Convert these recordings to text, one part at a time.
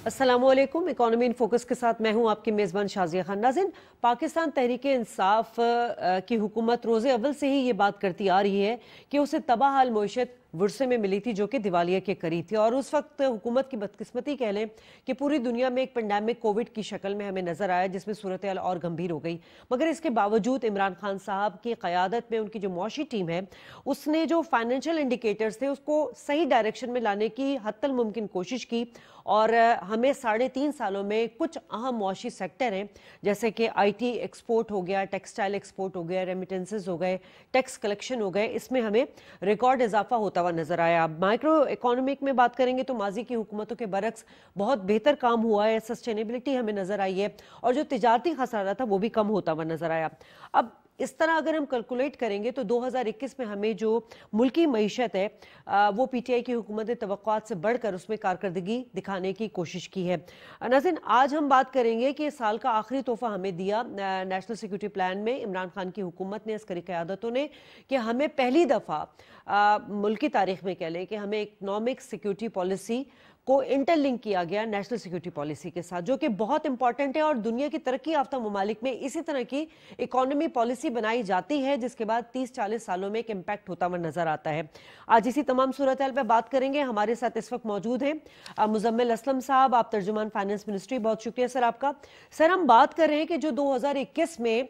अस्सलामुअलैकुम। Economy in focus के साथ मैं हूं आपकी मेज़बान शाजिया खान। नाज़रीन, पाकिस्तान तहरीक इंसाफ की हुकूमत रोज़े अव्वल से ही ये बात करती आ रही है कि उसे तबाह हाल मईशत वुरसे में मिली थी जो कि दिवालिया के करीब थी, और उस वक्त हुकूमत की बदकिस्मती कह लें कि पूरी दुनिया में एक पेंडेमिक कोविड की शक्ल में हमें नजर आया, जिसमें सूरत हाल और गंभीर हो गई। मगर इसके बावजूद इमरान खान साहब की क़यादत में उनकी जो मौशी टीम है उसने जो फाइनेंशियल इंडिकेटर्स थे उसको सही डायरेक्शन में लाने की हत्तल मुमकिन कोशिश की, और हमें 3.5 सालों में कुछ अहम मौशी सेक्टर हैं जैसे कि IT एक्सपोर्ट हो गया, टेक्सटाइल एक्सपोर्ट हो गया, रेमिटेंसेज हो गए, टैक्स कलेक्शन हो गए, इसमें हमें रिकॉर्ड इजाफा होता हुआ नजर आया। अब माइक्रो इकोनॉमिक में बात करेंगे तो माजी की हुकूमतों के बरक्स बहुत बेहतर काम हुआ है, सस्टेनेबिलिटी हमें नजर आई है, और जो तिजारती खसारा था वो भी कम होता हुआ नजर आया। अब इस तरह अगर हम कैलकुलेट करेंगे तो 2021 में हमें जो मुल्की मईशत है वो PTI की हुकूमत तवक्कुआत से बढ़कर उसमें कारकर्दगी दिखाने की कोशिश की है। नाज़रीन, आज हम बात करेंगे कि इस साल का आखिरी तोहफा हमें दिया नेशनल सिक्योरिटी प्लान में इमरान खान की हुकूमत ने, अस्करी क़यादतों ने, कि हमें पहली दफ़ा मुल्की तारीख में कह लें कि हमें इकनॉमिक सिक्योरिटी पॉलिसी को इंटरलिंक किया गया नेशनल सिक्योरिटी पॉलिसी के साथ, जो कि बहुत इंपॉर्टेंट है। और दुनिया की तरक्की याफ्ता ममालिक में इसी तरह की इकोनॉमी पॉलिसी बनाई जाती है जिसके बाद 30-40 सालों में एक इम्पैक्ट होता हुआ नजर आता है। आज इसी तमाम सूरत हाल पर बात करेंगे। हमारे साथ इस वक्त मौजूद हैं मुजम्मिल असलम साहब, आप तर्जुमान फाइनेंस मिनिस्ट्री, बहुत शुक्रिया सर आपका। सर, हम बात कर रहे हैं कि जो 2021 में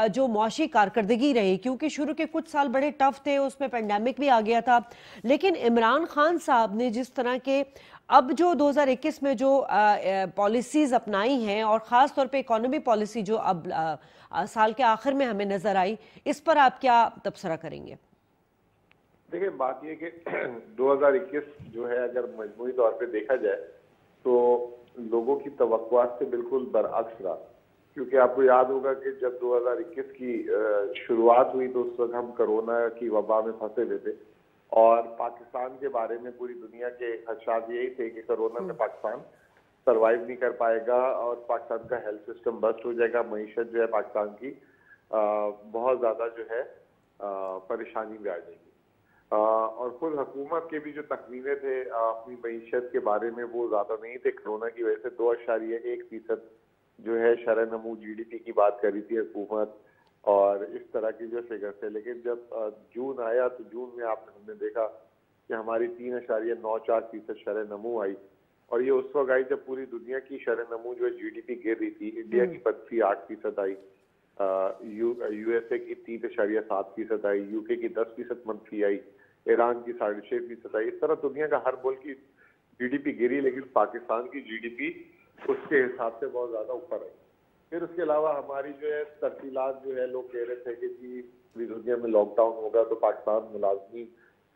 जो मुआशी कारकर्दगी रही, क्योंकि शुरू के कुछ साल बड़े टफ थे, उसमें पेंडेमिक भी आ गया था, लेकिन इमरान खान साहब ने जिस तरह के अब जो 2021 में जो पॉलिसीज अपनाई हैं, और ख़ास तौर पे इकोनॉमी पॉलिसी जो अब साल के आखिर में हमें नजर आई, इस पर आप क्या तबसरा करेंगे? देखिए, बात ये कि 2021 जो है अगर मजमूई तौर पे देखा जाए तो लोगों की तवक्कुआत से बिल्कुल बरअक्स रहा, क्योंकि आपको याद होगा कि जब 2021 की शुरुआत हुई तो उस वक्त हम कोरोना की वबा में फंसे हुए थे, और पाकिस्तान के बारे में पूरी दुनिया के खदशात यही थे कि कोरोना में पाकिस्तान सरवाइव नहीं कर पाएगा और पाकिस्तान का हेल्थ सिस्टम बस्ट हो जाएगा, मईशत जो है पाकिस्तान की बहुत ज्यादा जो है परेशानी में आ जाएगी। और खुद हुकूमत के भी जो तखमीने थे अपनी मईशत के बारे में वो ज्यादा नहीं थे। कोरोना की वजह से 2.1% जो है शरह नमू GDP की बात करी थी हुकूमत, और इस तरह की जो फिगर थे। लेकिन जब जून आया तो जून में हमने देखा कि हमारी 3.94% शरह नमू आई, और ये उस वक्त आई जब पूरी दुनिया की शरह नमू जो है GDP गिर रही थी। इंडिया की 8% आई, USA की 3.7% आई, UK की 10% मंथली आई, ईरान की 6.5% आई। इस तरह दुनिया का हर मुल्क की GDP गिरी, लेकिन पाकिस्तान की GDP उसके हिसाब से बहुत ज्यादा ऊपर आई। फिर उसके अलावा हमारी जो है तरसीलात जो है, लोग कह रहे थे कि जी पूरी दुनिया में लॉकडाउन होगा तो पाकिस्तान मुलाजमी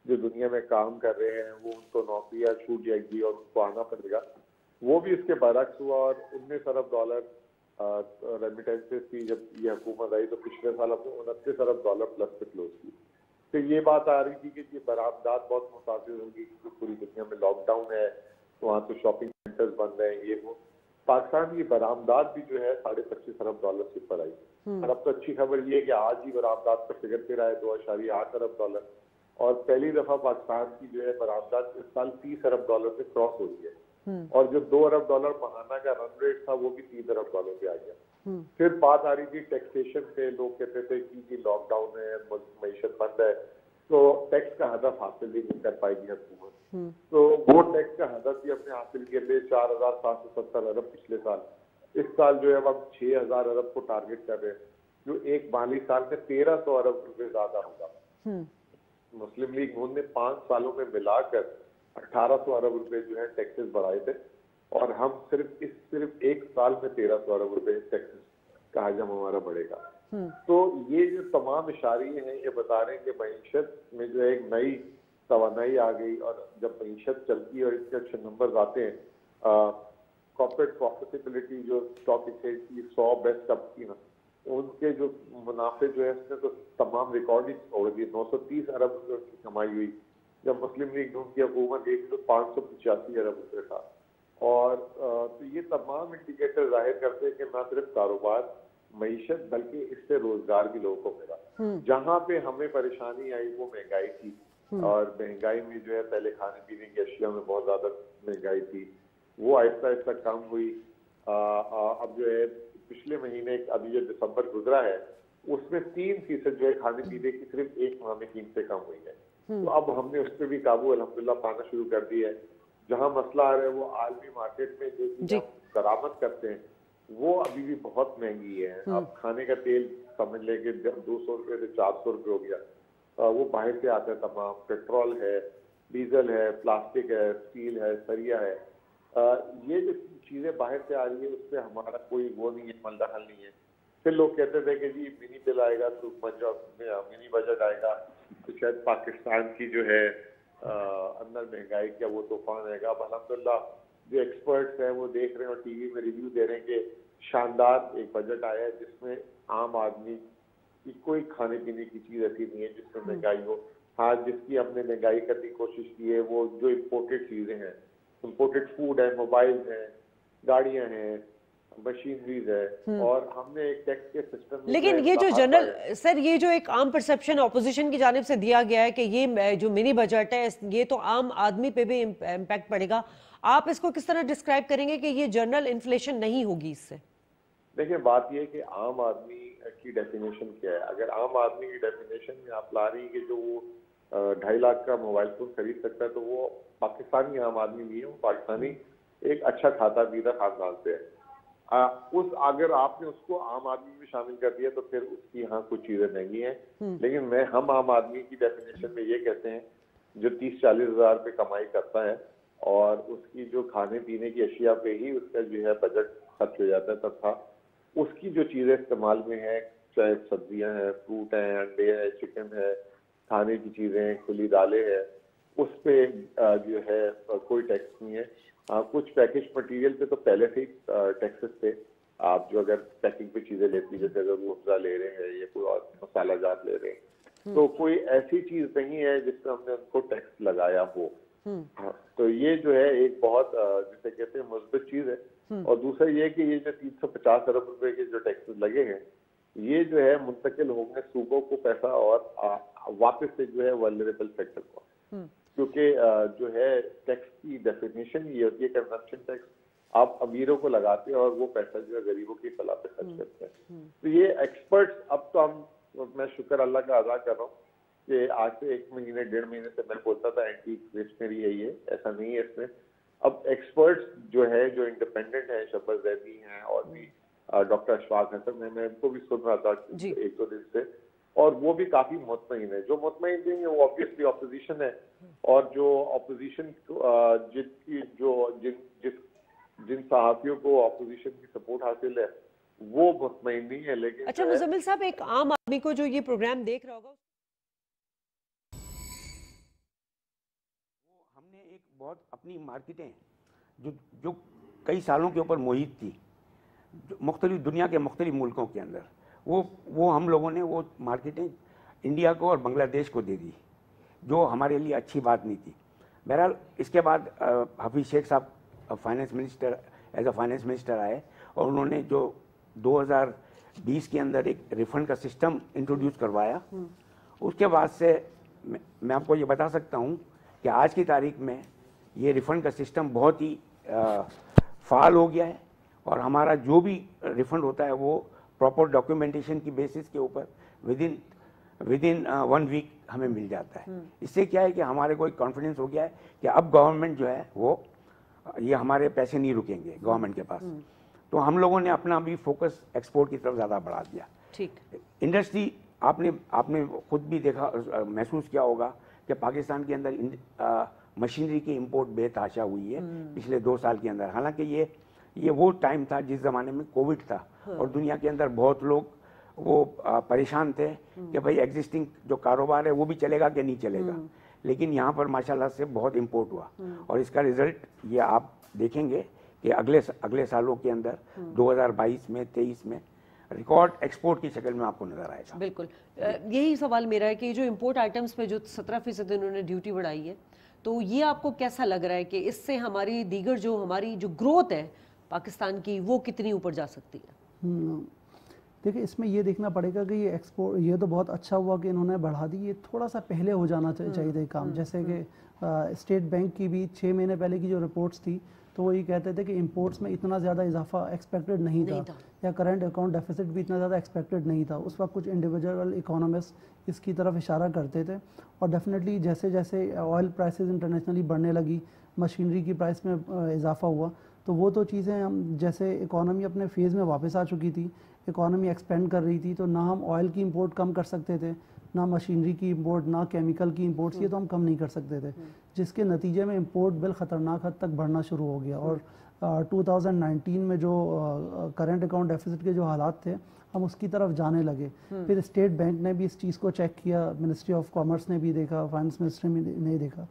जो दुनिया में काम कर रहे हैं वो उनको नौकरियां छूट जाएगी और उनको आना पड़ेगा। वो भी इसके बरक्स हुआ, और $19 अरब रेमिटेंसेस की जब ये हुकूमत आई तो पिछले साल हमने $29 अरब प्लस पे क्लोज की। तो ये बात आ रही थी कि ये बरामदात बहुत मुतासिर होगी क्योंकि पूरी दुनिया में लॉकडाउन है, तो वहाँ तो शॉपिंग सेंटर्स बंद हैं, ये वो। पाकिस्तान की बरामदात भी जो है $25.5 अरब से ऊपर आई। और अब तो अच्छी खबर ये है कि आज ही बरामदात का फिगर फिर आया $2.8 अरब, और पहली दफा पाकिस्तान की जो है बरामदात इस साल $30 अरब से क्रॉस हो रही है, और जो $2 अरब महाना का रन रेट था वो भी $3 अरब पे आ गया। फिर बात आ रही थी टैक्सेशन पे, लोग कहते थे कि लॉकडाउन है, मईशत बंद है, तो टैक्स का हदफ हासिल नहीं कर पाएगी हुकूमत। तो वो टैक्स का हदफ भी अपने हासिल के लिए 4,770 अरब पिछले साल, इस साल जो है अब 6,000 अरब को टारगेट कर रहे हैं, जो एक माली साल में 1,300 अरब रुपए ज्यादा होगा। मुस्लिम लीग नून ने 5 सालों में मिलाकर 1,800 अरब रुपए जो है टैक्सेस बढ़ाए थे, और हम सिर्फ एक साल में 1,300 अरब रुपए टैक्सेस का हजम हमारा बढ़ेगा। तो ये जो तमाम इशारे हैं ये बता रहे हैं कि मईशत में जो एक नई तवानाई आ गई, और जब मईशत चलती है और इसके अच्छे नंबर आते हैं, कॉर्पोरेट प्रॉफिटेबिलिटी जो स्टॉक एक्सचेंज की 100 बेस्ट कंपनी ना, उनके जो मुनाफे जो है उसने तो तमाम रिकॉर्ड ही तोड़ दिए। 930 अरब रुपए की कमाई हुई। जब मुस्लिम लीग नून की हुकूमत गई तो 585 अरब रुपए था। और तो ये तमाम इंडिकेटर जाहिर करते हैं कि न सिर्फ कारोबार, मईशत, बल्कि इससे रोजगार भी लोगों को मिला। जहाँ पे हमें परेशानी आई वो महंगाई थी, और महंगाई में जो है पहले खाने पीने की अशिया में बहुत ज्यादा महंगाई थी, वो आहिस्ता आहिस्ता कम हुई। अब जो है पिछले महीने अभी जो दिसंबर गुजरा है उसमें 3% जो है खाने पीने की सिर्फ एक माह में कीमतें कम हुई है। तो अब हमने उस पर भी काबू अल्हम्दुलिल्लाह पाना शुरू कर दिया है। जहां मसला आ रहा है वो आलमी मार्केट में जो चीजें हम बरामद करते हैं वो अभी भी बहुत महंगी है। अब खाने का तेल समझ लेके 200 रुपये से 400 रुपये हो गया। वो बाहर से आता है तमाम, पेट्रोल है, डीजल है, प्लास्टिक है, स्टील है, सरिया है। ये जो चीजें बाहर से आ रही है उससे हमारा कोई वो नहीं है, मलदखल नहीं है। फिर लोग कहते थे कि जी मिनी बिल आएगा तो मिनी बजट आएगा तो शायद पाकिस्तान की जो है अंदर महंगाई का वो तूफान आएगा। अब अल्हम्दुलिल्लाह जो एक्सपर्ट्स हैं वो देख रहे हैं और टीवी में रिव्यू दे रहे हैं कि शानदार एक बजट आया है जिसमें आम आदमी की कोई खाने पीने की चीज ऐसी नहीं है जिसमें महंगाई हो। हाँ, जिसकी हमने महंगाई करने की कोशिश की है वो जो इम्पोर्टेड चीजें हैं, इम्पोर्टेड फूड है, मोबाइल हैं, गाड़ियां हैं, मशीनरीज है, और हमने एक टैक्स के सिस्टम। लेकिन ये जो जनरल सर, ये जो एक आम परसेप्शन ऑपोजिशन की जानिब से दिया गया है कि ये जो मिनी बजट है ये तो आम आदमी पे भी इम्पैक्ट पड़ेगा, आप इसको किस तरह डिस्क्राइब करेंगे कि ये जनरल इन्फ्लेशन नहीं होगी इससे? देखिए, बात ये है कि आम आदमी की डेफिनेशन क्या है। अगर आम आदमी की डेफिनेशन में आप ला रही है कि जो वो 2.5 लाख का मोबाइल फोन खरीद सकता है तो वो पाकिस्तानी आम आदमी भी है, वो पाकिस्तानी एक अच्छा खाता पीता खानदान से है। अगर आपने उसको आम आदमी में शामिल कर दिया तो फिर उसकी यहाँ कुछ चीजें महंगी हैं। लेकिन हम आम आदमी की डेफिनेशन में ये कहते हैं जो 30-40 हज़ार रुपये कमाई करता है और उसकी जो खाने पीने की अशिया पे ही उसका जो है बजट खर्च हो जाता है, तथा उसकी जो चीजें इस्तेमाल में है, चाहे सब्जियां हैं, फ्रूट हैं, अंडे हैं, चिकन है, खाने की चीजें, खुली दालें हैं, उस पे जो है कोई टैक्स नहीं है। कुछ पैकेज मटेरियल पे तो पहले से ही टैक्सेस थे। आप जो अगर पैकिंग पे चीजें लेती, जैसे अगर रूअफ़ज़ा ले रहे हैं या कोई और मसाला जात ले रहे हैं, तो कोई ऐसी चीज नहीं है जिसमें हमने उनको टैक्स लगाया हो। हाँ, तो ये जो है एक बहुत जिसे कहते हैं मुस्बित चीज है। और दूसरा ये कि ये जो 350 अरब रुपए के जो टैक्सेस लगे हैं ये जो है मुंतकिल होंगे सूबों को पैसा और वापस से जो है वल्नरेबल सेक्टर को, क्योंकि जो है टैक्स की डेफिनेशन ये होती है कंजम्पशन टैक्स। आप अमीरों को लगाते हैं और वो पैसा जो है गरीबों की फलाह पे खर्च करते हैं। तो ये एक्सपर्ट्स, अब तो मैं शुक्र अल्लाह का अदा कर रहा हूँ कि आज से 1 महीने 1.5 महीने से मैं बोलता था एंटी इन्फ्लेशनरी है ये, ऐसा नहीं है इसमें। अब एक्सपर्ट्स जो है जो इंडिपेंडेंट है, शब्बा ज़ैदी हैं और भी डॉक्टर अशफाक हसन है, मैं इनको भी सुन रहा था 1-2 दिन से, और वो भी काफी मुतमईन है। जो मुतमईन नहीं है वो ऑब्वियसली ऑपोजिशन है, और जो ऑपोजिशन जिन सहाफियों को ऑपोजिशन की सपोर्ट हासिल है वो मुतमईन नहीं है। लेकिन अच्छा मुजम्मिल साहब, एक आम आदमी को जो ये प्रोग्राम देख रहा होगा, हमने एक बहुत अपनी मार्केटें जो कई सालों के ऊपर मोहित थी मुख्तलिफ दुनिया के मुख्तलिफ मुल्कों के अंदर, वो हम लोगों ने वो मार्केटें इंडिया को और बांग्लादेश को दे दी, जो हमारे लिए अच्छी बात नहीं थी। बहरहाल इसके बाद हफीज़ शेख साहब finance minister as a finance minister आए और उन्होंने जो 2020 के अंदर एक रिफंड का सिस्टम इंट्रोड्यूस करवाया। उसके बाद से मैं आपको ये बता सकता हूँ कि आज की तारीख में ये रिफंड का सिस्टम बहुत ही फ़ाल हो गया है, और हमारा जो भी रिफंड होता है वो प्रॉपर डॉक्यूमेंटेशन की बेसिस के ऊपर विद इन 1 वीक हमें मिल जाता है। इससे क्या है कि हमारे को एक कॉन्फिडेंस हो गया है कि अब गवर्नमेंट जो है वो ये हमारे पैसे नहीं रुकेंगे गवर्नमेंट के पास। तो हम लोगों ने अपना भी फोकस एक्सपोर्ट की तरफ ज़्यादा बढ़ा दिया। ठीक, इंडस्ट्री आपने खुद भी देखा, महसूस किया होगा कि पाकिस्तान के अंदर मशीनरी की इंपोर्ट बेतहाशा हुई है पिछले 2 साल के अंदर। हालांकि ये वो टाइम था जिस ज़माने में कोविड था और दुनिया के अंदर बहुत लोग वो परेशान थे कि भाई एग्जिस्टिंग जो कारोबार है वो भी चलेगा कि नहीं चलेगा। लेकिन यहाँ पर माशाल्लाह से बहुत इंपोर्ट हुआ, और इसका रिजल्ट ये आप देखेंगे कि अगले सालों के अंदर 2022 में 23 में रिकॉर्ड एक्सपोर्ट की शक्ल में आपको नजर आएगा। बिल्कुल, यही सवाल मेरा है कि जो इंपोर्ट आइटम्स पे जो 17% इन्होंने ड्यूटी बढ़ाई है, तो ये आपको कैसा लग रहा है कि इससे हमारी दीगर जो हमारी जो ग्रोथ है पाकिस्तान की वो कितनी ऊपर जा सकती है? देखिए इसमें ये देखना पड़ेगा कि ये एक्सपोर्ट, ये तो बहुत अच्छा हुआ कि इन्होंने बढ़ा दी, ये थोड़ा सा पहले हो जाना चाहिए था काम। जैसे कि स्टेट बैंक की भी 6 महीने पहले की जो रिपोर्ट्स थी, तो वो ये कहते थे कि इंपोर्ट्स में इतना ज़्यादा इजाफा एक्सपेक्टेड नहीं था, या करंट अकाउंट डेफिसिट भी इतना ज़्यादा एक्सपेक्टेड नहीं था। उस वक्त कुछ इंडिविजुअल इकोनॉमिस्ट इसकी तरफ इशारा करते थे। और डेफिनेटली जैसे जैसे ऑयल प्राइसेस इंटरनेशनली बढ़ने लगी, मशीनरी की प्राइस में इजाफा हुआ, तो वो तो चीज़ें हम, जैसे इकोनॉमी अपने फेज़ में वापस आ चुकी थी, इकोनॉमी एक्सपेंड कर रही थी, तो ना हम ऑयल की इंपोर्ट कम कर सकते थे, ना मशीनरी की इंपोर्ट, ना केमिकल की इंपोर्ट्स, ये तो हम कम नहीं कर सकते थे, जिसके नतीजे में इंपोर्ट बिल ख़तरनाक हद तक बढ़ना शुरू हो गया। और 2019 में जो करंट अकाउंट डेफिसिट के जो हालात थे, हम उसकी तरफ जाने लगे। फिर स्टेट बैंक ने भी इस चीज़ को चेक किया, मिनिस्ट्री ऑफ कॉमर्स ने भी देखा, फाइनेंस मिनिस्ट्री ने देखा,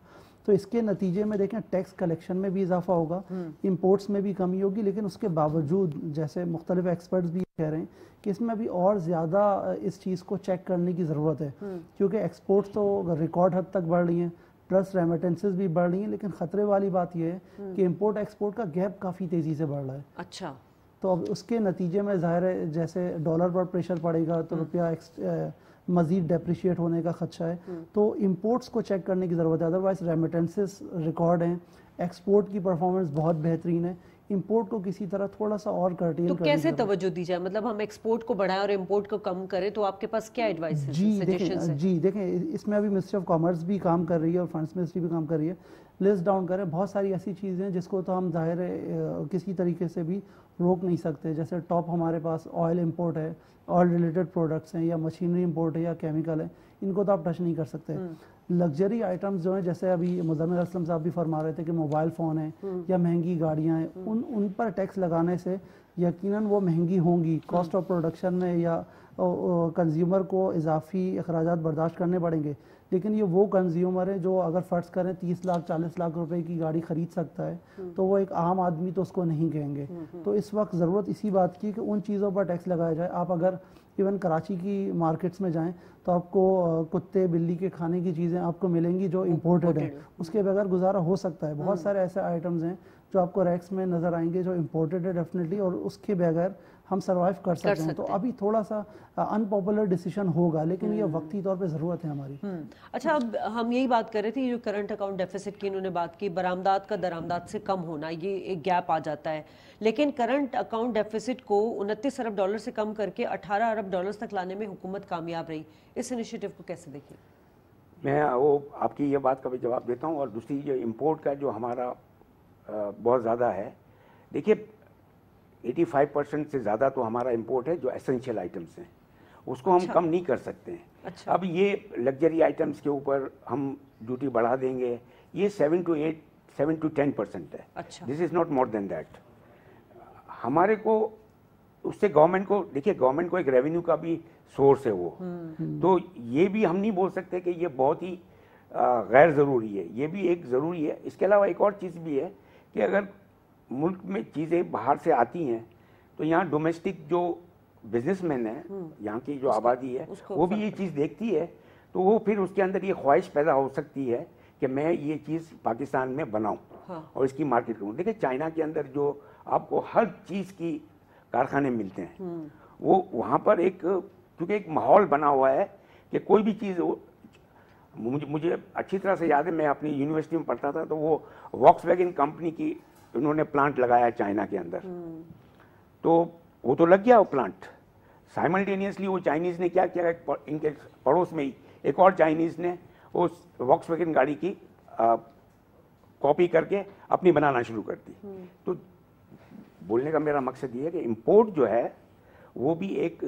तो इसके नतीजे में देखें टैक्स कलेक्शन में भी इजाफा होगा, इंपोर्ट्स में भी कमी होगी। लेकिन उसके बावजूद जैसे मुख्तलिफ एक्सपर्ट्स भी कह रहे हैं कि इसमें भी और ज़्यादा इस चीज़ को चेक करने की ज़रूरत है, क्योंकि एक्सपोर्ट्स तो रिकॉर्ड हद तक बढ़ रही हैं, प्लस रेमिटेंसेस भी बढ़ रही हैं, लेकिन ख़तरे वाली बात यह है कि इंपोर्ट एक्सपोर्ट का गैप काफ़ी तेज़ी से बढ़ रहा है। अच्छा, तो अब उसके नतीजे में ज़ाहिर है जैसे डॉलर पर प्रेशर पड़ेगा तो रुपया मज़ीद डेप्रिशिएट होने का खदशा है, तो इंपोर्ट्स को चेक करने की ज़रूरत है। अदरवाइज रेमिटेंसेस रिकॉर्ड हैं, एक्सपोर्ट की परफॉर्मेंस बहुत बेहतरीन है, इंपोर्ट को किसी तरह थोड़ा सा और कर्टेल तो कैसे तवज्जो दी जाए? मतलब हम एक्सपोर्ट को बढ़ाएं और इंपोर्ट को कम करें, तो आपके पास क्या एडवाइस है? जी देखें इसमें अभी मिनिस्ट्री ऑफ कॉमर्स भी काम कर रही है और फाइनेंस मिनिस्ट्री भी काम कर रही है। लिस्ट डाउन करें, बहुत सारी ऐसी चीज़ें हैं जिसको तो हम ज़ाहिर है किसी तरीके से भी रोक नहीं सकते। जैसे टॉप हमारे पास ऑयल इंपोर्ट है, ऑयल रिलेटेड प्रोडक्ट्स हैं, या मशीनरी इंपोर्ट है, या केमिकल है, इनको तो आप टच नहीं कर सकते। लग्जरी आइटम्स जो हैं, जैसे अभी मुज़म्मिल असलम साहब भी फरमा रहे थे कि मोबाइल फ़ोन है या महंगी गाड़ियाँ हैं, उन पर टैक्स लगाने से यकीनन वो महंगी होंगी, कॉस्ट ऑफ प्रोडक्शन में या कंज्यूमर को इजाफी अखराजात बर्दाश्त करने पड़ेंगे। लेकिन ये वो कंज्यूमर है जो अगर फ़र्ज़ करें 30 लाख 40 लाख रुपए की गाड़ी ख़रीद सकता है, तो वो एक आम आदमी तो उसको नहीं कहेंगे। तो इस वक्त ज़रूरत इसी बात की कि उन चीज़ों पर टैक्स लगाया जाए। आप अगर इवन कराची की मार्केट्स में जाएं तो आपको कुत्ते बिल्ली के खाने की चीज़ें आपको मिलेंगी जो इम्पोर्टेड है, उसके बगैर गुजारा हो सकता है। बहुत सारे ऐसे आइटम्स हैं जो आपको रैक्स में नज़र आएंगे जो इम्पोर्टेड है डेफिनेटली, और उसके बगैर हम सर्वाइव कर सकते हैं। तो अभी थोड़ा सा अनपॉपुलर डिसीजन होगा, लेकिन ये वक्ती तौर पे ज़रूरत है हमारी। अच्छा, अब हम यही बात कर रहे थे, जो करंट अकाउंट डेफिसिट की इन्होंने बात की, बरामदात का दरामदात से कम होना, ये एक गैप आ जाता है। लेकिन करंट अकाउंट डेफिसिट को 29 अरब डॉलर से कम करके 18 अरब डॉलर तक लाने में हुकूमत कामयाब रही। इस इनिशिएटिव को कैसे देखें? मैं वो आपकी ये बात का भी जवाब देता हूँ। और दूसरी जो इम्पोर्ट का जो हमारा बहुत ज़्यादा है, देखिए 85% से ज़्यादा तो हमारा इंपोर्ट है जो एसेंशियल आइटम्स हैं, उसको हम कम नहीं कर सकते हैं। अच्छा। अब ये लग्जरी आइटम्स के ऊपर हम ड्यूटी बढ़ा देंगे, ये 7 to 10% है। अच्छा। This is not more than that. हमारे को उससे गवर्नमेंट को, देखिए गवर्नमेंट को एक रेवेन्यू का भी सोर्स है वो, तो ये भी हम नहीं बोल सकते कि ये बहुत ही गैर ज़रूरी है, ये भी एक ज़रूरी है। इसके अलावा एक और चीज़ भी है कि अगर मुल्क में चीज़ें बाहर से आती हैं तो यहाँ डोमेस्टिक जो बिजनेसमैन है, यहाँ की जो आबादी है, वो भी ये चीज़ देखती है, तो वो फिर उसके अंदर ये ख्वाहिश पैदा हो सकती है कि मैं ये चीज़ पाकिस्तान में बनाऊँ और इसकी मार्केट करूँ। देखिए चाइना के अंदर जो आपको हर चीज़ की कारखाने मिलते हैं, वो वहाँ पर एक, क्योंकि एक माहौल बना हुआ है कि कोई भी चीज़, मुझे अच्छी तरह से याद है, मैं अपनी यूनिवर्सिटी में पढ़ता था, तो वो वॉक्सवैगन कंपनी की उन्होंने प्लांट लगाया चाइना के अंदर, तो वो तो लग गया वो प्लांट। साइमल्टेनियसली वो चाइनीज़ ने क्या किया, इनके पड़ोस में ही एक और चाइनीज़ ने वो वॉक्सवैगन गाड़ी की कॉपी करके अपनी बनाना शुरू कर दी। तो बोलने का मेरा मकसद ये है कि इंपोर्ट जो है वो भी एक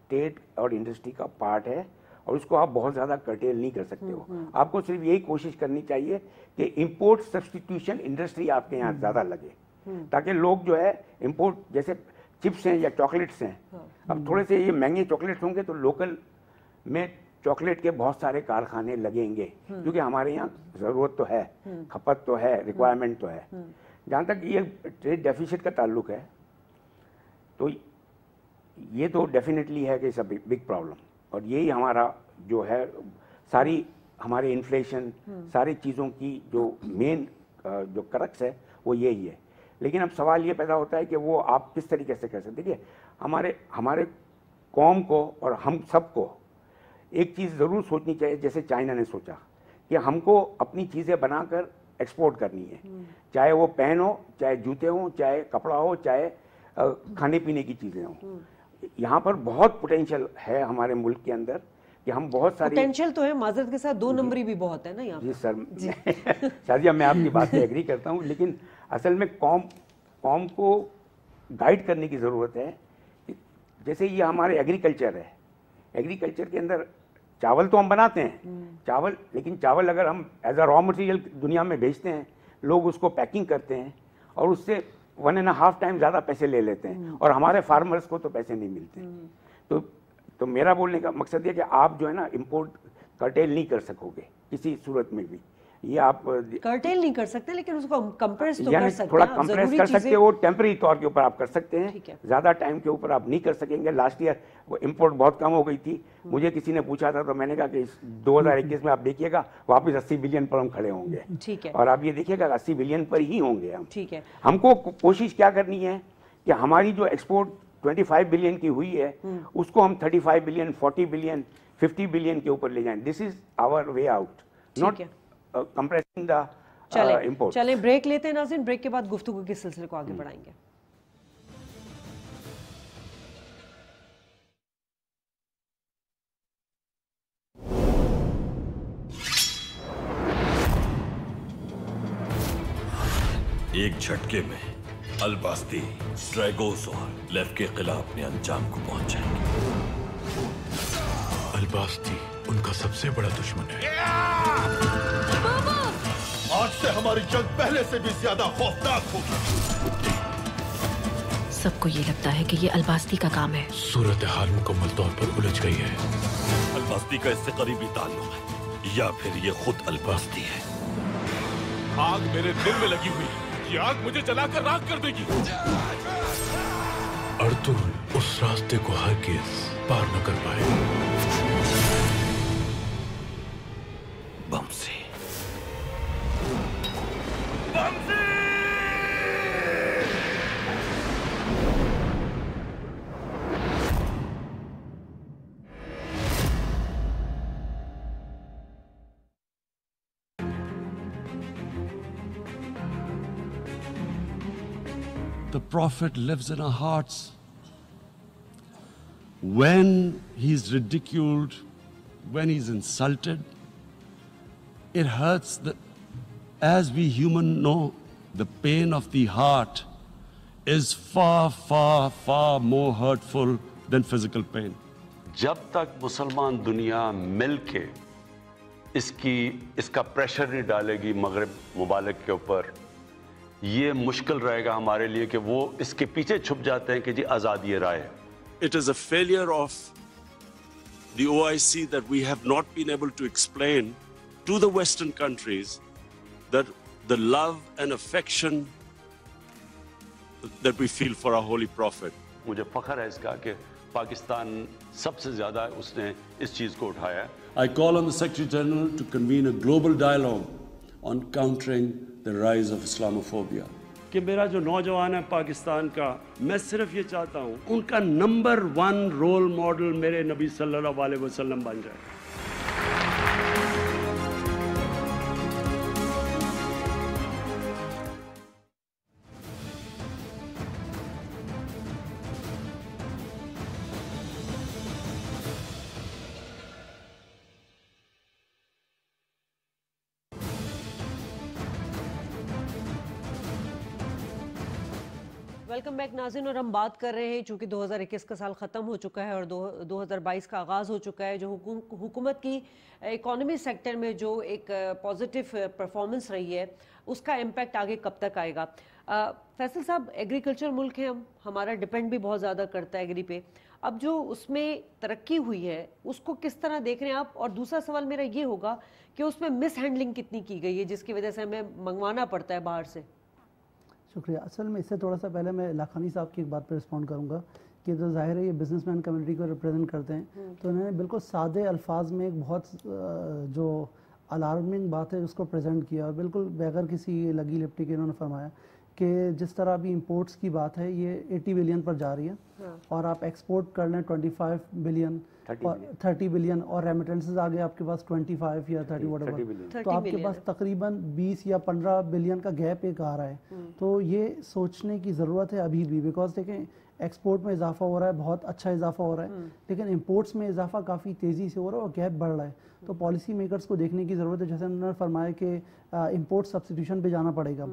ट्रेड और इंडस्ट्री का पार्ट है, और उसको आप बहुत ज़्यादा कर्टेल नहीं कर सकते हो। आपको सिर्फ यही कोशिश करनी चाहिए कि इंपोर्ट सब्स्टिट्यूशन इंडस्ट्री आपके यहाँ ज़्यादा लगे, ताकि लोग जो है इंपोर्ट, जैसे चिप्स हैं या चॉकलेट्स हैं, अब थोड़े से ये महंगे चॉकलेट्स होंगे तो लोकल में चॉकलेट के बहुत सारे कारखाने लगेंगे, क्योंकि हमारे यहाँ ज़रूरत तो है, खपत तो है, रिक्वायरमेंट तो है। जहाँ तक ये ट्रेड डेफिसिट का ताल्लुक है, तो ये तो डेफिनेटली है कि इट्स अ बिग प्रॉब्लम, और यही हमारा जो है सारी हमारे इन्फ्लेशन, सारी चीज़ों की जो मेन जो करक्स है वो यही है। लेकिन अब सवाल ये पैदा होता है कि वो आप किस तरीके से कर सकते। देखिए हमारे कौम को और हम सबको एक चीज़ ज़रूर सोचनी चाहिए, जैसे चाइना ने सोचा कि हमको अपनी चीज़ें बनाकर एक्सपोर्ट करनी है, चाहे वो पेन हो, चाहे जूते हों, चाहे कपड़ा हो, चाहे खाने पीने की चीज़ें हों। यहाँ पर बहुत पोटेंशियल है हमारे मुल्क के अंदर कि हम बहुत सारी पोटेंशियल तो है, माजरत के साथ 2 नंबरी भी बहुत है ना यहाँ। जी सर, शाजिया मैं आपकी बात से एग्री करता हूँ, लेकिन असल में कौम को गाइड करने की ज़रूरत है। जैसे ये हमारे एग्रीकल्चर है, एग्रीकल्चर के अंदर चावल तो हम बनाते हैं चावल, लेकिन चावल अगर हम एज अ रॉ मटेरियल दुनिया में बेचते हैं, लोग उसको पैकिंग करते हैं और उससे 1.5 टाइम ज़्यादा पैसे ले लेते हैं और हमारे फार्मर्स को तो पैसे नहीं मिलते। तो मेरा बोलने का मकसद ये कि आप जो है ना इंपोर्ट कर्टेल नहीं कर सकोगे किसी सूरत में भी। ये आप कर्टेल नहीं कर सकते, लेकिन उसको कंप्रेस तो कर सकते हैं, थोड़ा कंप्रेस कर सकते हैं, वो टेम्पररी तौर के ऊपर आप कर सकते हैं, ज़्यादा टाइम के ऊपर आप नहीं कर सकेंगे। लास्ट ईयर वो इंपोर्ट बहुत कम हो गई थी, मुझे किसी ने पूछा था तो मैंने कहा कि 2021 में आप देखिएगा वापस 80 बिलियन पर हम खड़े होंगे। ठीक है, और आप ये देखिएगा 80 बिलियन पर ही होंगे हम। ठीक है, हमको कोशिश क्या करनी है कि हमारी जो एक्सपोर्ट 25 बिलियन की हुई है उसको हम 35 बिलियन, 40 बिलियन, 50 बिलियन के ऊपर ले जाएं। This is our way out, not compressing the import. चलें ब्रेक लेते हैं नाज़रीन, ब्रेक के बाद गुफ्तगू के सिलसिले को आगे बढ़ाएंगे। एक झटके में अल-बास्ती, ड्रैगोस और लेफ के खिलाफ अपने अंजाम को पहुंचाएंगे। अल-बास्ती उनका सबसे बड़ा दुश्मन है। आज से हमारी जंग पहले से भी ज्यादा खौफनाक होगी। सबको ये लगता है कि ये अल-बास्ती का काम है। सूरत हाल मुकम्मल तौर पर उलझ गई है। अल-बास्ती का इससे करीबी ताल्लुक है या फिर ये खुद अल-बास्ती है। आग मेरे दिल में लगी हुई है, ये आग मुझे जलाकर राख कर देगी। अर्तुल उस रास्ते को हरगिज़ पार न कर पाए। बमसी, The Prophet lives in our hearts. When he's ridiculed, when he's insulted, it hurts. As we humans know, the pain of the heart is far, far, far more hurtful than physical pain. जब तक मुसलमान दुनिया मिलके इसका pressure नहीं डालेगी मगरिब मुबालक के ऊपर, ये मुश्किल रहेगा हमारे लिए कि वो इसके पीछे छुप जाते हैं कि जी आज़ादी राय है। It is a failure of the OIC that we have not been able to explain to the Western countries that the love and affection that we feel for our Holy Prophet. मुझे फख्र है इसका कि पाकिस्तान सबसे ज़्यादा उसने इस चीज़ को उठाया। I call on the Secretary General to convene a global dialogue on countering the rise of Islamophobia. कि मेरा जो नौजवान है पाकिस्तान का, मैं सिर्फ ये चाहता हूँ उनका नंबर 1 रोल मॉडल मेरे नबी सल्लल्लाहु अलैहि वसल्लम बन जाए। वेलकम बैक नाज़रीन, और हम बात कर रहे हैं चूंकि 2021 का साल ख़त्म हो चुका है और 2022 का आगाज़ हो चुका है। जो हुकूमत की इकोनॉमी सेक्टर में जो एक पॉजिटिव परफॉर्मेंस रही है उसका इम्पैक्ट आगे कब तक आएगा? फैसल साहब, एग्रीकल्चर मुल्क है, हमारा डिपेंड भी बहुत ज़्यादा करता है एग्री पे। अब जो उसमें तरक्की हुई है उसको किस तरह देख रहे हैं आप? और दूसरा सवाल मेरा ये होगा कि उसमें मिस हैंडलिंग कितनी की गई है जिसकी वजह से हमें मंगवाना पड़ता है बाहर से? शुक्रिया। असल में इससे थोड़ा सा पहले मैं लाखानी साहब की एक बात पर रिस्पॉन्ड करूंगा कि तो जाहिर है ये बिजनेसमैन कम्युनिटी को रिप्रेजेंट करते हैं, तो उन्होंने बिल्कुल सादे अल्फाज में एक बहुत जो अलार्मिंग बात है उसको प्रेजेंट किया और बिल्कुल बगैर किसी लगी लिपटी के इन्होंने फरमाया कि जिस तरह अभी इंपोर्ट्स की बात है ये 80 बिलियन पर जा रही है, और आप एक्सपोर्ट कर लें 25 बिलियन और 30 बिलियन, और रेमिटेंसेस आ गए आपके पास 25 या 30 व्हाटएवर, तो आपके पास तकरीबन 20 या 15 बिलियन का गैप एक आ रहा है। तो ये सोचने की ज़रूरत है अभी भी, बिकॉज देखें एक्सपोर्ट में इजाफा हो रहा है, बहुत अच्छा इजाफा हो रहा है, लेकिन इंपोर्ट्स में इजाफा काफ़ी तेज़ी से हो रहा है और गैप बढ़ रहा है। तो पॉलिसी मेकर्स को देखने की ज़रूरत है, जैसे उन्होंने फरमाया कि इंपोर्ट सब्स्टिट्यूशन पे जाना पड़ेगा।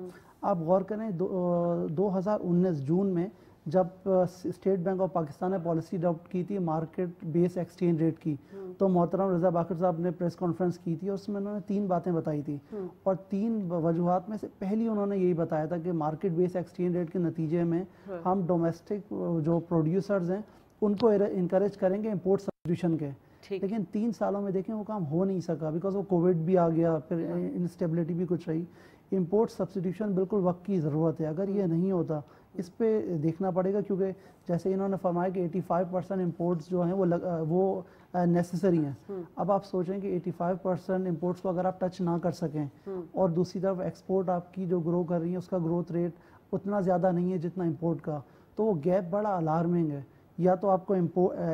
आप गौर करें 2019 जून में जब स्टेट बैंक ऑफ पाकिस्तान ने पॉलिसी अडॉप्ट की थी मार्केट बेस एक्सचेंज रेट की, तो मोहतरम रज़ा बाकर साहब ने प्रेस कॉन्फ्रेंस की थी और उसमें उन्होंने 3 बातें बताई थी, और 3 वजूहात में से पहली उन्होंने यही बताया था कि मार्केट बेस एक्सचेंज रेट के नतीजे में हम डोमेस्टिक जो प्रोड्यूसर्स हैं उनको इनकरेज करेंगे इंपोर्ट सब्स्टिट्यूशन के। लेकिन 3 सालों में देखें वो काम हो नहीं सका, बिकॉज वो कोविड भी आ गया, फिर इंस्टेबिलिटी भी कुछ रही। इंपोर्ट सब्स्टिट्यूशन बिल्कुल वक्त की ज़रूरत है, अगर ये नहीं होता इस पे देखना पड़ेगा, क्योंकि जैसे इन्होंने फरमाया कि 85% इंपोर्ट्स जो हैं वो नेसेसरी हैं। अब आप सोचें कि 85% इंपोर्ट्स को अगर आप टच ना कर सकें और दूसरी तरफ एक्सपोर्ट आपकी जो ग्रो कर रही है उसका ग्रोथ रेट उतना ज़्यादा नहीं है जितना इंपोर्ट का, तो वो गैप बड़ा अलार्मिंग है। या तो आपको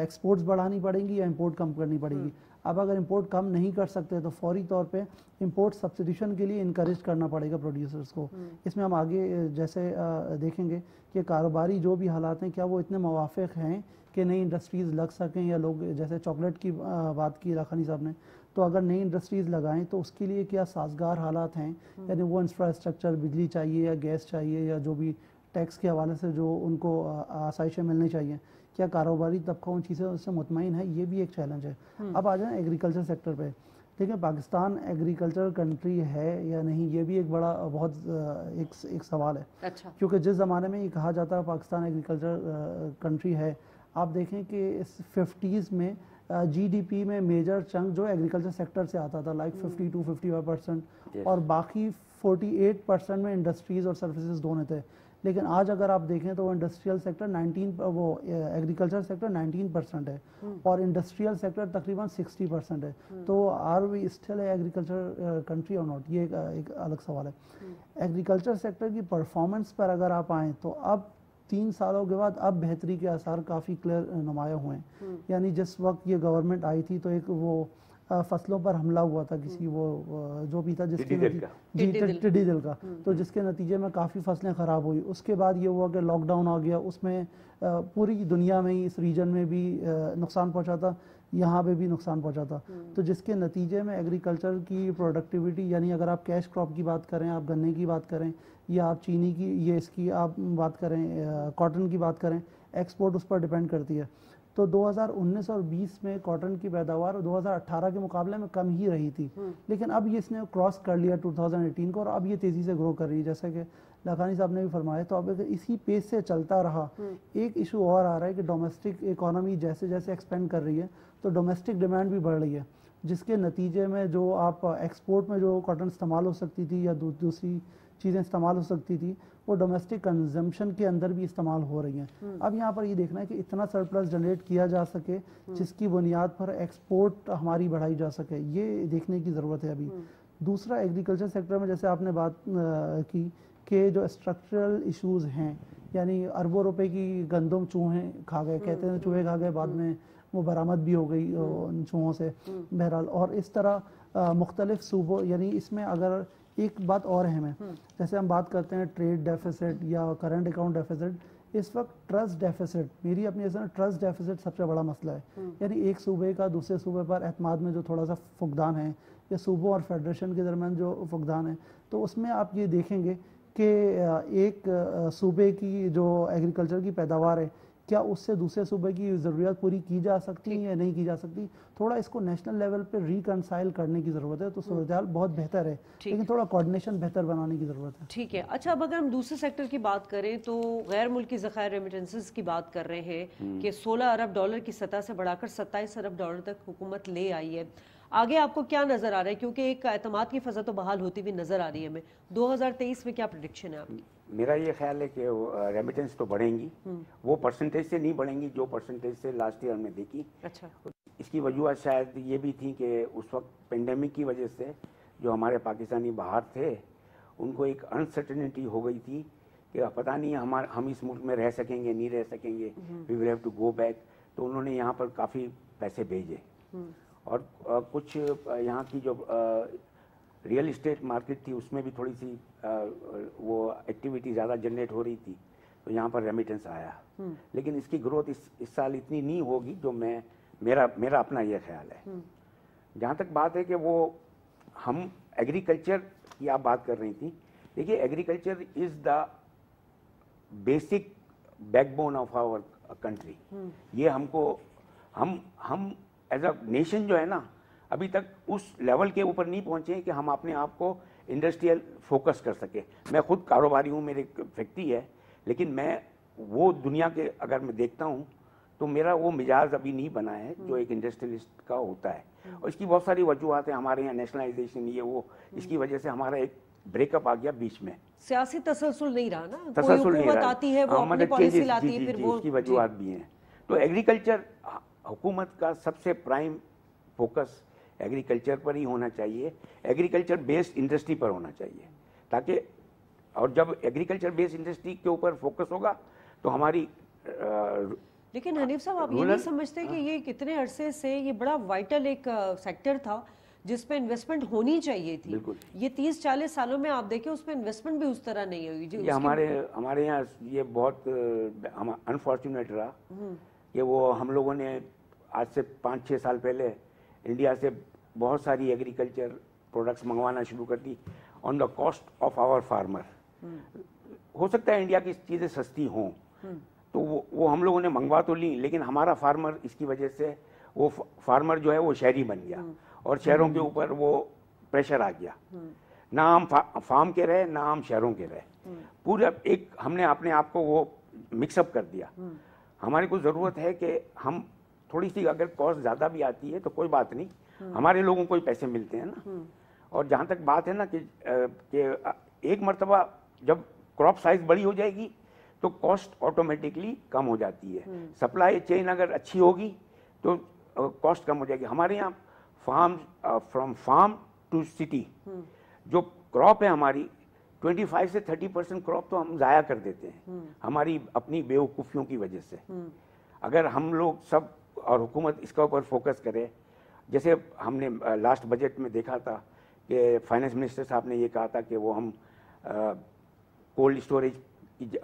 एक्सपोर्ट्स बढ़ानी पड़ेंगी या इंपोर्ट कम करनी पड़ेगी। अब अगर इंपोर्ट कम नहीं कर सकते तो फौरी तौर पे इंपोर्ट सब्स्टिट्यूशन के लिए इनकरेज करना पड़ेगा प्रोड्यूसर्स को। इसमें हम आगे जैसे देखेंगे कि कारोबारी जो भी हालात हैं क्या वो इतने मुवाफिक हैं कि नई इंडस्ट्रीज़ लग सकें, या लोग जैसे चॉकलेट की बात की लाखानी साहब ने, तो अगर नई इंडस्ट्रीज़ लगाएं तो उसके लिए क्या साजगार हालात हैं, यानी वो इंफ्रास्ट्रक्चर बिजली चाहिए या गैस चाहिए या जो भी टैक्स के हवाले से जो उनको आसाइशें मिलनी चाहिए, क्या कारोबारी तबका उन चीज़ों से मुतमईन है, ये भी एक चैलेंज है। अब आ जाए एग्रीकल्चर सेक्टर पे, देखिए पाकिस्तान एग्रीकल्चर कंट्री है या नहीं, ये भी एक बड़ा बहुत एक सवाल है। अच्छा। क्योंकि जिस ज़माने में ये कहा जाता है पाकिस्तान एग्रीकल्चर कंट्री है, आप देखें कि इस 50s में GDP में मेजर चंक जो एग्रीकल्चर सेक्टर से आता था, लाइक 50 to 55%, और बाकी 48% में इंडस्ट्रीज़ और सर्विसेज दोनों थे। लेकिन आज अगर आप देखें तो वो इंडस्ट्रियल सेक्टर एग्रीकल्चर सेक्टर 19% है और इंडस्ट्रियल सेक्टर तकरीबन 60% है। तो are we still agriculture country और नॉट, ये एक अलग सवाल है। एग्रीकल्चर सेक्टर की परफॉर्मेंस पर अगर आप आएँ तो अब 3 सालों के बाद अब बेहतरी के आसार काफ़ी क्लियर नुमाया हुए हैं। यानी जिस वक्त ये गवर्नमेंट आई थी तो एक वो फसलों पर हमला हुआ था किसी वो जो भी था जिसके टिड्डी दल का, तो जिसके नतीजे में काफ़ी फसलें ख़राब हुई। उसके बाद ये हुआ कि लॉकडाउन आ गया, उसमें पूरी दुनिया में ही इस रीजन में भी नुकसान पहुंचा था, यहाँ पे भी नुकसान पहुंचा था। तो जिसके नतीजे में एग्रीकल्चर की प्रोडक्टिविटी, यानी अगर आप कैश क्रॉप की बात करें, आप गन्ने की बात करें, या आप चीनी की ये इसकी आप बात करें, कॉटन की बात करें, एक्सपोर्ट उस पर डिपेंड करती है। तो 2019 और 20 में कॉटन की पैदावार 2018 के मुकाबले में कम ही रही थी, लेकिन अब ये इसने क्रॉस कर लिया 2018 को और अब ये तेज़ी से ग्रो कर रही है, जैसे कि लाखानी साहब ने भी फरमाया। तो अब अगर इसी पेस से चलता रहा, एक इशू और आ रहा है कि डोमेस्टिक इकोनॉमी जैसे जैसे एक्सपेंड कर रही है तो डोमेस्टिक डिमांड भी बढ़ रही है, जिसके नतीजे में जो आप एक्सपोर्ट में जो कॉटन इस्तेमाल हो सकती थी या दूसरी चीज़ें इस्तेमाल हो सकती थी वो डोमेस्टिक कंजम्पशन के अंदर भी इस्तेमाल हो रही हैं। अब यहाँ पर ये देखना है कि इतना सरप्लस जनरेट किया जा सके जिसकी बुनियाद पर एक्सपोर्ट हमारी बढ़ाई जा सके, ये देखने की ज़रूरत है अभी। दूसरा, एग्रीकल्चर सेक्टर में जैसे आपने बात की कि जो स्ट्रक्चरल इश्यूज़ हैं, यानी अरबों रुपए की गंदम चूहे खा गए, कहते हैं चूहे खा गए, बाद में वो बरामद भी हो गई उन चूहों से, बहरहाल। और इस तरह मुख्तलिफ सूबों, यानी इसमें अगर एक बात और अहम है, जैसे हम बात करते हैं ट्रेड डेफिसिट या करंट अकाउंट डेफिसिट, इस वक्त ट्रस्ट डेफिसिट, मेरी अपनी ऐसा ट्रस्ट डेफिसिट सबसे बड़ा मसला है। यानी एक सूबे का दूसरे सूबे पर एतमाद में जो थोड़ा सा फुकदान है, या सूबों और फेडरेशन के दरमियान जो फुकदान है, तो उसमें आप ये देखेंगे कि एक सूबे की जो एग्रीकल्चर की पैदावार है, क्या उससे दूसरे सूबे की ज़रूरत पूरी की जा सकती है या नहीं की जा सकती। थोड़ा इसको नेशनल लेवल पे रिकनसाइल करने की ज़रूरत है, तो सूरत हाल बहुत बेहतर है, लेकिन थोड़ा कोऑर्डिनेशन बेहतर बनाने की ज़रूरत है। ठीक है। अच्छा, अब अगर हम दूसरे सेक्टर की बात करें तो गैर मुल्की ज़खायर रेमिटेंसेस की बात कर रहे हैं कि 16 अरब डॉलर की सतह से बढ़ाकर 27 अरब डॉलर तक हुकूमत ले आई है। आगे आपको क्या नज़र आ रहा है, क्योंकि एक एतमाद की फ़ज़ा तो बहाल होती हुई नज़र आ रही है हमें, 2023 में क्या प्रेडिक्शन है आपकी? मेरा ये ख्याल है कि रेमिटेंस तो बढ़ेंगी, वो परसेंटेज से नहीं बढ़ेंगी जो परसेंटेज से लास्ट ईयर में देखी। अच्छा। इसकी वजूहत शायद ये भी थी कि उस वक्त पेंडेमिक की वजह से जो हमारे पाकिस्तानी बाहर थे उनको एक अनसर्टेनिटी हो गई थी कि पता नहीं हम इस मुल्क में रह सकेंगे नहीं रह सकेंगे, we will have to go back. तो उन्होंने यहाँ पर काफ़ी पैसे भेजे और कुछ यहाँ की जो रियल इस्टेट मार्केट थी उसमें भी थोड़ी सी वो एक्टिविटी ज़्यादा जनरेट हो रही थी, तो यहाँ पर रेमिटेंस आया। लेकिन इसकी ग्रोथ इस साल इतनी नहीं होगी जो मेरा अपना ये ख्याल है। जहाँ तक बात है कि वो हम एग्रीकल्चर की आप बात कर रही थी, देखिए agriculture is the basic backbone of our country. ये हमको हम एज अ नेशन जो है ना, अभी तक उस लेवल के ऊपर नहीं पहुंचे हैं कि हम अपने आप को इंडस्ट्रियल फोकस कर सके। मैं खुद कारोबारी हूँ, मेरे फैक्ट्री है, लेकिन मैं वो दुनिया के अगर मैं देखता हूँ तो मेरा वो मिजाज अभी नहीं बना है जो एक इंडस्ट्रियलिस्ट का होता है। और इसकी बहुत सारी वजूहत है, हमारे यहाँ नेशनलाइजेशन ये वो, इसकी वजह से हमारा एक ब्रेकअप आ गया बीच में। सियासी तसलसल नहीं रहा ना, तसलसल कोई हुकूमत आती है वो अपनी पॉलिसी लाती है, फिर वो इसकी वजूहत भी हैं। तो एग्रीकल्चर हुकूमत का सबसे प्राइम फोकस एग्रीकल्चर पर ही होना चाहिए, एग्रीकल्चर बेस्ड इंडस्ट्री पर होना चाहिए, ताकि और जब एग्रीकल्चर बेस्ड इंडस्ट्री के ऊपर फोकस होगा तो हमारी लेकिन हनीफ साहब आप ये नहीं समझते कि ये कितने अरसे से ये बड़ा वाइटल एक सेक्टर था जिसपे इन्वेस्टमेंट होनी चाहिए थी। ये 30-40 सालों में आप देखें उसमें इन्वेस्टमेंट भी उस तरह नहीं हुई। ये हमारे यहाँ ये बहुत अनफॉर्चुनेट रहा कि वो हम लोगों ने आज से 5-6 साल पहले इंडिया से बहुत सारी एग्रीकल्चर प्रोडक्ट्स मंगवाना शुरू कर दी on the cost of our farmer. हो सकता है इंडिया की चीज़ें सस्ती हों, तो वो हम लोगों ने मंगवा तो ली, लेकिन हमारा फार्मर इसकी वजह से वो फार्मर जो है वो शहरी बन गया और शहरों के ऊपर वो प्रेशर आ गया। ना हम फार्म के रहे ना हम शहरों के रहे, पूरा एक हमने अपने आप को वो मिक्सअप कर दिया। हमारी को ज़रूरत है कि हम थोड़ी सी अगर कॉस्ट ज़्यादा भी आती है तो कोई बात नहीं, हमारे लोगों को ही पैसे मिलते हैं ना। और जहाँ तक बात है ना कि एक मर्तबा जब क्रॉप साइज बड़ी हो जाएगी तो कॉस्ट ऑटोमेटिकली कम हो जाती है। सप्लाई चेन अगर अच्छी होगी तो कॉस्ट कम हो जाएगी। हमारे यहाँ फ्रॉम फार्म टू सिटी जो क्रॉप है हमारी 25 से 30% क्रॉप तो हम ज़ाया कर देते हैं हमारी अपनी बेवकूफ़ियों की वजह से। अगर हम लोग सब और हुकूमत इसका ऊपर फोकस करे, जैसे हमने लास्ट बजट में देखा था कि फाइनेंस मिनिस्टर साहब ने ये कहा था कि वो हम कोल्ड स्टोरेज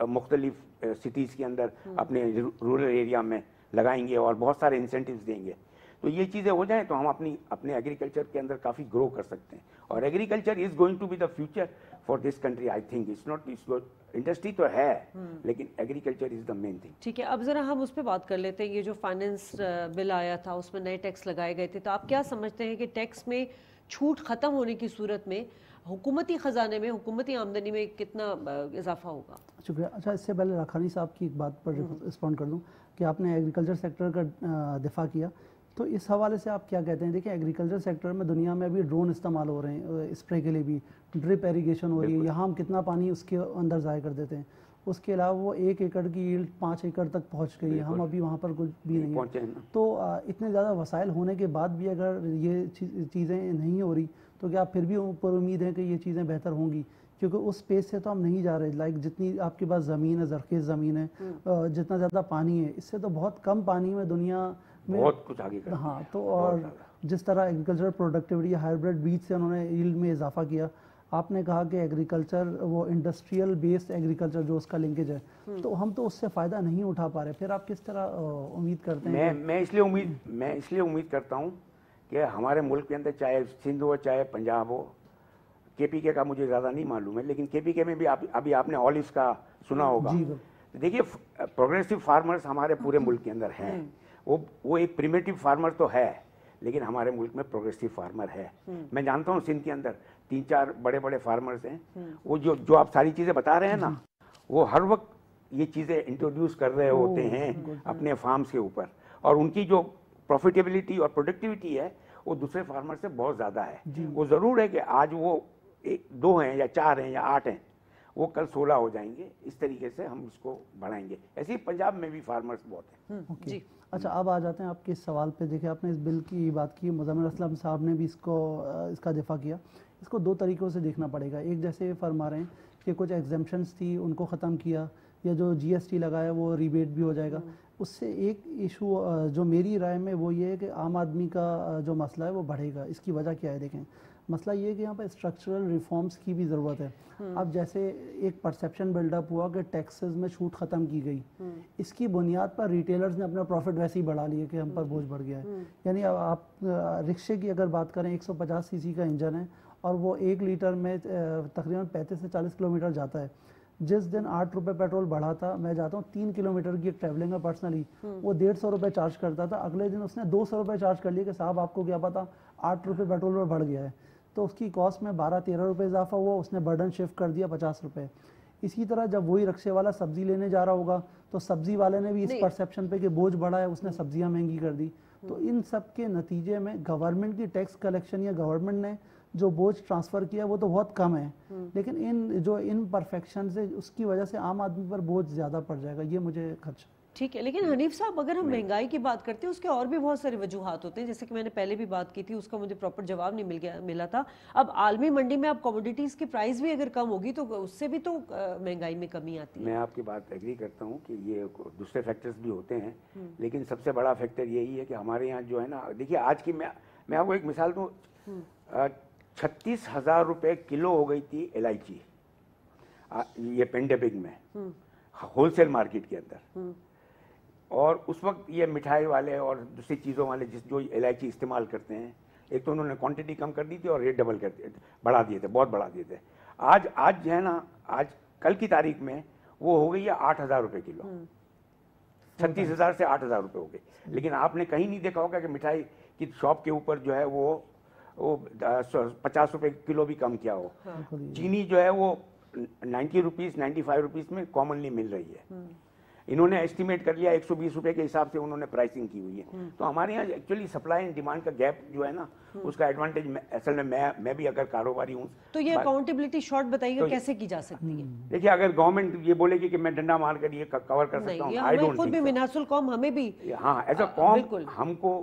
मुख्तलिफ सिटीज़ के अंदर अपने रूरल एरिया में लगाएंगे और बहुत सारे इंसेंटिव्स देंगे। तो ये चीज़ें हो जाएं तो हम अपने एग्रीकल्चर के अंदर काफ़ी ग्रो कर सकते हैं। और agriculture is going to be the future for this country. I think it's industry तो है लेकिन agriculture is the main thing. ठीक है, अब ज़रा हम उस पर बात कर लेते हैं। ये जो फाइनेंस बिल आया था उसमें नए टैक्स लगाए गए थे, तो आप क्या समझते हैं कि टैक्स में छूट ख़त्म होने की सूरत में हुकूमती ख़जाने में, हुकूमती आमदनी में कितना इजाफा होगा? शुक्रिया। अच्छा, इससे पहले राखानी साहब की एक बात पर रिस्पॉन्ड कर दूं कि आपने एग्रीकल्चर सेक्टर का दिफा किया, तो इस हवाले से आप क्या कहते हैं? देखिए, एग्रीकल्चर सेक्टर में दुनिया में अभी ड्रोन इस्तेमाल हो रहे हैं स्प्रे के लिए भी, ड्रिप इरीगेशन हो रही है, यहाँ हम कितना पानी उसके अंदर ज़ाया कर देते हैं। उसके अलावा वो 1 एकड़ की यील्ड 5 एकड़ तक पहुँच गई है, हम अभी वहाँ पर कुछ भी नहीं है। तो इतने ज़्यादा वसाइल होने के बाद भी अगर ये चीज़ें नहीं हो रही तो क्या फिर भी ऊपर उम्मीद है कि ये चीज़ें बेहतर होंगी? क्योंकि उस स्पेस से तो हम नहीं जा रहे। लाइक जितनी आपके पास ज़मीन है, ज़रख़ेज़ ज़मीन है, जितना ज़्यादा पानी है, इससे तो बहुत कम पानी में दुनिया में बहुत कुछ आगे कर। हाँ, तो और जिस तरह एग्रीकल्चर प्रोडक्टिविटी हाइब्रिड बीज से उन्होंने यील्ड में इजाफा किया, आपने कहा कि एग्रीकल्चर वो इंडस्ट्रियल बेस्ड एग्रीकल्चर जो उसका लिंकेज है, तो हम तो उससे फ़ायदा नहीं उठा पा रहे। फिर आप किस तरह उम्मीद करते हैं? मैं इसलिए उम्मीद करता हूँ कि हमारे मुल्क के अंदर चाहे सिंध हो चाहे पंजाब हो, KPK का मुझे ज़्यादा नहीं मालूम है, लेकिन KPK में भी अभी आपने ऑलिव्स का सुना होगा। देखिए, प्रोग्रेसिव फार्मर्स हमारे पूरे मुल्क के अंदर हैं। वो एक प्रिमिटिव फार्मर तो है, लेकिन हमारे मुल्क में प्रोग्रेसिव फार्मर है। मैं जानता हूँ सिंध के अंदर 3-4 बड़े फार्मर्स हैं। वो जो आप सारी चीज़ें बता रहे हैं ना, वो हर वक्त ये चीज़ें इंट्रोड्यूस कर रहे होते हैं अपने फार्म्स के ऊपर, और उनकी जो प्रॉफिटेबिलिटी और प्रोडक्टिविटी है वो दूसरे फार्मर से बहुत ज़्यादा है। वो ज़रूर है कि आज वो 2 हैं या 4 हैं या 8 हैं, वो कल 16 हो जाएंगे। इस तरीके से हम उसको बढ़ाएंगे। ऐसे ही पंजाब में भी फार्मर्स बहुत हैं। जी, अच्छा, अब आ जाते हैं आपके इस सवाल पे। देखिए, आपने इस बिल की बात की, मुज़म्मिल असलम साहब ने भी इसका दिफा किया। इसको 2 तरीक़ों से देखना पड़ेगा। एक, जैसे फरमा रहे हैं कि कुछ एग्जेम्पशंस थी उनको ख़त्म किया, या जो GST लगाया वो रिबेट भी हो जाएगा। उससे एक इशू जो मेरी राय में वो ये है कि आम आदमी का जो मसला है वो बढ़ेगा। इसकी वजह क्या है? देखें, मसला ये है कि यहाँ पर स्ट्रक्चरल रिफॉर्म्स की भी ज़रूरत है। अब जैसे एक परसेप्शन बिल्डअप हुआ कि टैक्सेस में छूट ख़त्म की गई, इसकी बुनियाद पर रिटेलर्स ने अपना प्रॉफिट वैसे ही बढ़ा लिए कि हम पर बोझ बढ़ गया है। यानी अब आप रिक्शे की अगर बात करें, 150 सीसी का इंजन है और वो 1 लीटर में तकरीबन 35 से 40 किलोमीटर जाता है। जिस दिन 8 रुपये पेट्रोल बढ़ा था, मैं जाता हूँ 3 किलोमीटर की एक ट्रैवलिंग है पर्सनली, वो 150 रुपये चार्ज करता था, अगले दिन उसने 200 रुपये चार्ज कर लिए कि साहब आपको क्या पता 8 रुपये पेट्रोल पर बढ़ गया है। तो उसकी कॉस्ट में 12-13 रुपये इजाफा हुआ, उसने बर्डन शिफ्ट कर दिया 50 रुपये। इसी तरह जब वही रिक्शे वाला सब्जी लेने जा रहा होगा तो सब्जी वाले ने भी इस परसेप्शन पे कि बोझ बढ़ा है, उसने सब्जियां महंगी कर दी। तो इन सब के नतीजे में गवर्नमेंट की टैक्स कलेक्शन या गवर्नमेंट ने जो बोझ ट्रांसफ़र किया वो तो बहुत कम है, लेकिन इन परफेक्शन से उसकी वजह से आम आदमी पर बोझ ज़्यादा पड़ जाएगा, ये मुझे खदशा। ठीक है, लेकिन हनीफ साहब अगर हम महंगाई की बात करते हैं उसके और भी बहुत सारे वजूहात होते हैं, जैसे कि मैंने पहले भी बात की थी, उसका मुझे प्रॉपर जवाब नहीं मिला था। अब आलमी मंडी में अब कमोडिटीज़ की प्राइस भी अगर कम होगी तो उससे भी तो महंगाई में कमी आती है। मैं आपकी बात एग्री करता हूँ कि ये दूसरे फैक्टर्स भी होते हैं, लेकिन सबसे बड़ा फैक्टर यही है कि हमारे यहाँ जो है ना, देखिए आज की मैं आपको एक मिसाल दूँ, 36,000 रुपये किलो हो गई थी इलायची ये पेंडेमिक में होलसेल मार्केट के अंदर। और उस वक्त ये मिठाई वाले और दूसरी चीज़ों वाले जो इलायची इस्तेमाल करते हैं, एक तो उन्होंने क्वांटिटी कम कर दी थी और रेट डबल कर दिए, बढ़ा दिए थे, बहुत बढ़ा दिए थे। आज जो है ना, आज कल की तारीख में वो हो गई है 8,000 रुपये किलो, 36,000 से 8,000 रुपये हो गई। लेकिन आपने कहीं नहीं देखा होगा कि मिठाई की शॉप के ऊपर जो है वो 50 रुपये किलो भी कम किया हो। चीनी जो है वो 90 रुपीज़ 95 रुपीज़ में कॉमनली मिल रही है। इन्होंने एस्टिमेट कर लिया 120 रुपये के हिसाब से उन्होंने प्राइसिंग की हुई है। तो हमारे यहाँ एक्चुअली सप्लाई एंड डिमांड का गैप जो है ना, उसका एडवांटेज असल में मैं भी अगर कारोबारी हूँ तो ये अकाउंटेबिलिटी शॉर्ट बताइएगा कैसे की जा सकती है? देखिए, अगर गवर्नमेंट ये बोलेगी कि मैं डंडा मार कर ये कवर कर सकता हूँ, आई डोंट थिंक। मिनासुल कौम हमें भी, हाँ, एज अ कॉम हमको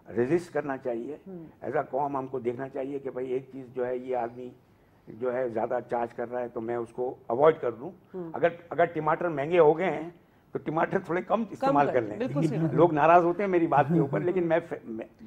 रेजिस्ट करना चाहिए। एज अ कॉम हमको देखना चाहिए कि भाई एक चीज़ जो है, ये आदमी जो है ज़्यादा चार्ज कर रहा है तो मैं उसको अवॉइड कर दूँ। अगर टमाटर महंगे हो गए हैं तो टमाटर थोड़े कम इस्तेमाल कर लें। लोग नाराज होते हैं मेरी बात के ऊपर, लेकिन मैं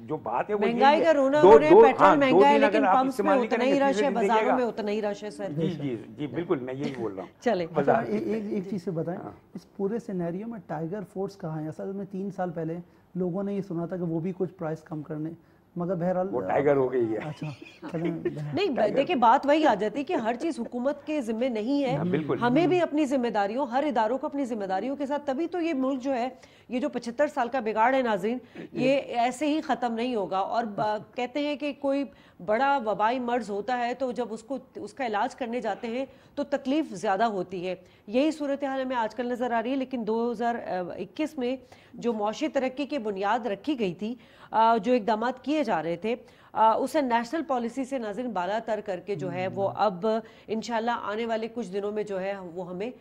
जो बात है वो महंगाई का रोना हो रहा है, पेट्रोल महंगा है लेकिन पंप्स में उतना ही रश है, बाजारों में उतना ही रश है सर। जी बिल्कुल, मैं यही बोल रहा हूँ। चले एक चीज़ से बताएं, इस पूरे सिनेरियो में टाइगर फोर्स कहाँ है? असल में 3 साल पहले लोगों ने ये सुना था कि वो भी कुछ प्राइस कम करने, मगर बहरहाल वो टाइगर हो गई है। अच्छा नहीं, देखिए बात वही आ जाती है कि हर चीज हुकूमत के जिम्मे नहीं है, हमें भी अपनी जिम्मेदारियों, हर इदारों को अपनी जिम्मेदारियों के साथ, तभी तो ये मुल्क जो है, ये जो 75 साल का बिगाड़ है नाज़रीन, ये ऐसे ही ख़त्म नहीं होगा। और कहते हैं कि कोई बड़ा वबाई मर्ज होता है तो जब उसका इलाज करने जाते हैं तो तकलीफ ज़्यादा होती है। यही सूरत हाल हमें आजकल नज़र आ रही है। लेकिन 2021 में जो मौशी तरक्की की बुनियाद रखी गई थी, जो इकदाम किए जा रहे थे, उसे नेशनल पॉलिसी से नाज़रीन बालातर करके जो है वो अब इंशाल्लाह आने वाले कुछ दिनों में जो है वो हमें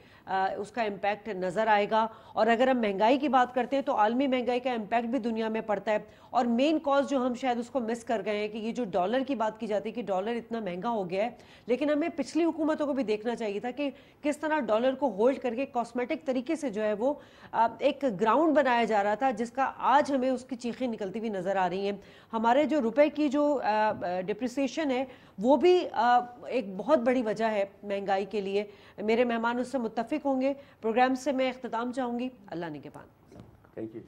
उसका इम्पैक्ट नज़र आएगा। और अगर हम महंगाई की बात करते हैं तो आलमी महंगाई का इम्पैक्ट भी दुनिया में पड़ता है। और मेन कॉज जो हम शायद उसको मिस कर गए हैं कि ये जो डॉलर की बात की जाती है कि डॉलर इतना महंगा हो गया है, लेकिन हमें पिछली हुकूमतों को भी देखना चाहिए था कि किस तरह डॉलर को होल्ड करके कॉस्मेटिक तरीके से जो है वो एक ग्राउंड बनाया जा रहा था, जिसका आज हमें उसकी चीखें निकलती हुई नज़र आ रही हैं। हमारे जो रुपए की जो डिप्रिसिएशन है वो भी एक बहुत बड़ी वजह है महंगाई के लिए। मेरे मेहमान उससे मुत्तफिक होंगे। प्रोग्राम से मैं इख्तिताम चाहूँगी। अल्लाह निगहबान। Thank you.